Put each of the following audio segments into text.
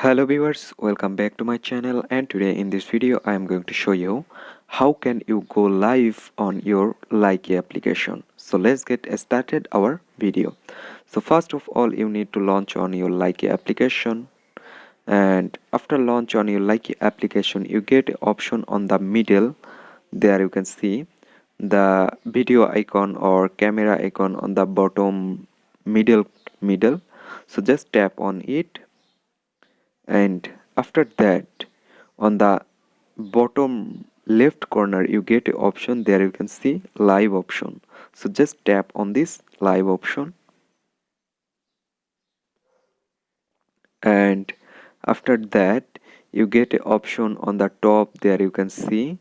Hello viewers, welcome back to my channel, and today in this video I am going to show you how can you go live on your Likee application. So let's get started our video. So first of all, you need to launch on your Likee application, and after launch on your Likee application you get an option on the middle. There you can see the video icon or camera icon on the bottom middle. So just tap on it, and after that on the bottom left corner you get an option. There you can see live option. So just tap on this live option, and after that you get an option on the top. There you can see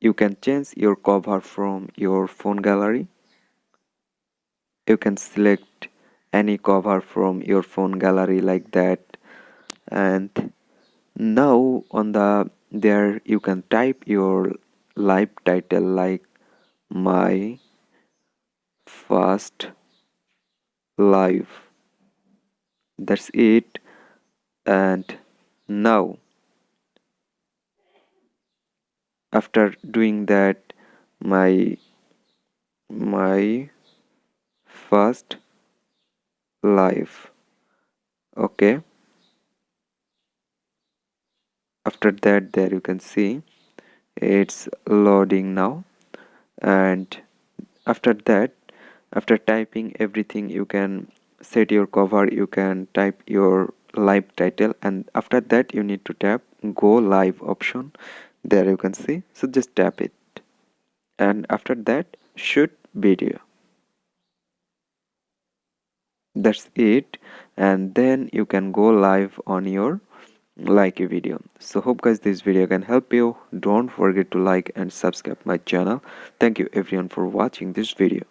you can change your cover from your phone gallery. You can select any cover from your phone gallery like that. And now on the there you can type your live title like my first live. That's it. And now after doing that, my first live. Okay. After that, there you can see it's loading now. And after that, after typing everything, you can set your cover, you can type your live title, and after that you need to tap go live option. There you can see, so just tap it, and after that shoot video. That's it, and then you can go live on your Likee video. So hope guys this video can help you. Don't forget to like and subscribe my channel. Thank you everyone for watching this video.